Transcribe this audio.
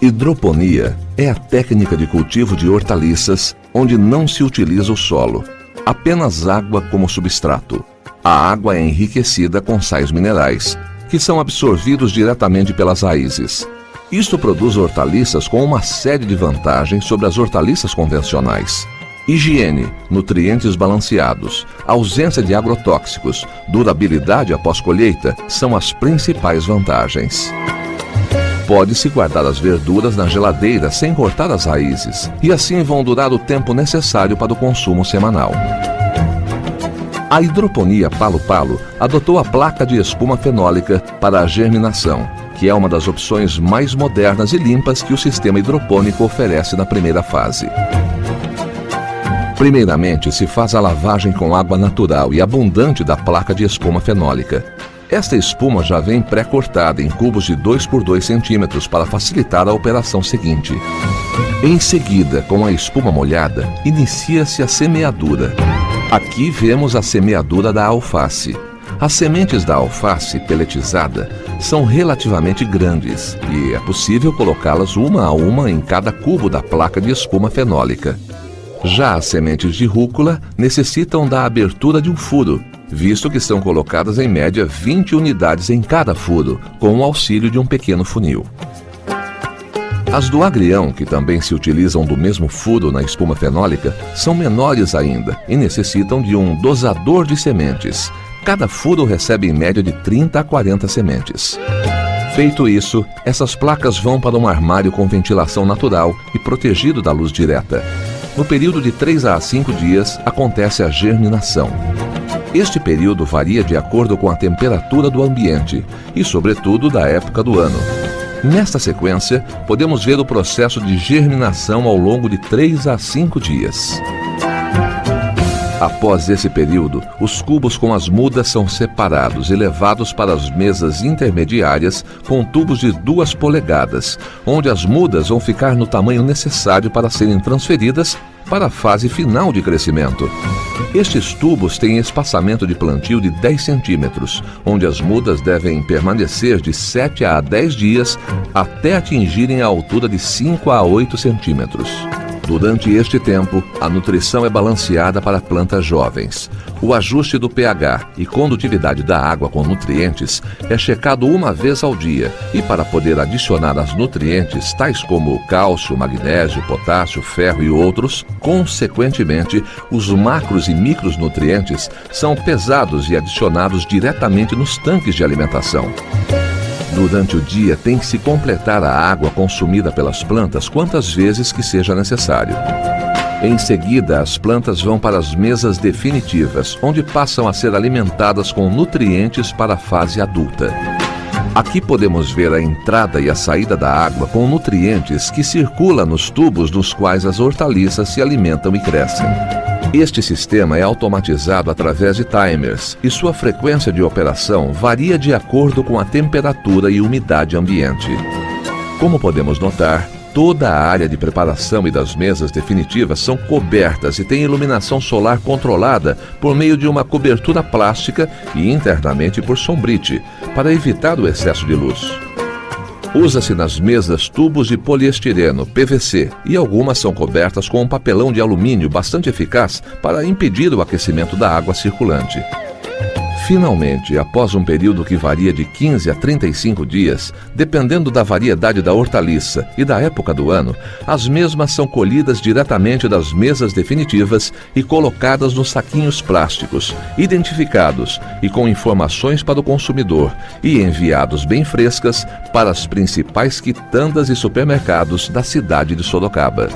Hidroponia é a técnica de cultivo de hortaliças onde não se utiliza o solo, apenas água como substrato. A água é enriquecida com sais minerais, que são absorvidos diretamente pelas raízes. Isto produz hortaliças com uma série de vantagens sobre as hortaliças convencionais. Higiene, nutrientes balanceados, ausência de agrotóxicos, durabilidade após colheita são as principais vantagens. Pode-se guardar as verduras na geladeira sem cortar as raízes, e assim vão durar o tempo necessário para o consumo semanal. A hidroponia Palo-Palo adotou a placa de espuma fenólica para a germinação, que é uma das opções mais modernas e limpas que o sistema hidropônico oferece na primeira fase. Primeiramente, se faz a lavagem com água natural e abundante da placa de espuma fenólica. Esta espuma já vem pré-cortada em cubos de 2 por 2 centímetros para facilitar a operação seguinte. Em seguida, com a espuma molhada, inicia-se a semeadura. Aqui vemos a semeadura da alface. As sementes da alface peletizada são relativamente grandes e é possível colocá-las uma a uma em cada cubo da placa de espuma fenólica. Já as sementes de rúcula necessitam da abertura de um furo, visto que são colocadas em média 20 unidades em cada furo, com o auxílio de um pequeno funil. As do agrião, que também se utilizam do mesmo furo na espuma fenólica, são menores ainda e necessitam de um dosador de sementes. Cada furo recebe em média de 30 a 40 sementes. Feito isso, essas placas vão para um armário com ventilação natural e protegido da luz direta. No período de 3 a 5 dias, acontece a germinação. Este período varia de acordo com a temperatura do ambiente e, sobretudo, da época do ano. Nesta sequência, podemos ver o processo de germinação ao longo de 3 a 5 dias. Após esse período, os cubos com as mudas são separados e levados para as mesas intermediárias com tubos de 2 polegadas, onde as mudas vão ficar no tamanho necessário para serem transferidas para a fase final de crescimento. Estes tubos têm espaçamento de plantio de 10 centímetros, onde as mudas devem permanecer de 7 a 10 dias até atingirem a altura de 5 a 8 centímetros. Durante este tempo, a nutrição é balanceada para plantas jovens. O ajuste do pH e condutividade da água com nutrientes é checado uma vez ao dia e para poder adicionar as nutrientes tais como cálcio, magnésio, potássio, ferro e outros, consequentemente, os macros e micronutrientes são pesados e adicionados diretamente nos tanques de alimentação. Durante o dia tem que se completar a água consumida pelas plantas quantas vezes que seja necessário. Em seguida, as plantas vão para as mesas definitivas, onde passam a ser alimentadas com nutrientes para a fase adulta. Aqui podemos ver a entrada e a saída da água com nutrientes que circula nos tubos nos quais as hortaliças se alimentam e crescem. Este sistema é automatizado através de timers e sua frequência de operação varia de acordo com a temperatura e umidade ambiente. Como podemos notar, toda a área de preparação e das mesas definitivas são cobertas e tem iluminação solar controlada por meio de uma cobertura plástica e internamente por sombrite, para evitar o excesso de luz. Usa-se nas mesas tubos de poliestireno, PVC, e algumas são cobertas com um papelão de alumínio bastante eficaz para impedir o aquecimento da água circulante. Finalmente, após um período que varia de 15 a 35 dias, dependendo da variedade da hortaliça e da época do ano, as mesmas são colhidas diretamente das mesas definitivas e colocadas nos saquinhos plásticos, identificados e com informações para o consumidor, e enviados bem frescas para as principais quitandas e supermercados da cidade de Sorocaba.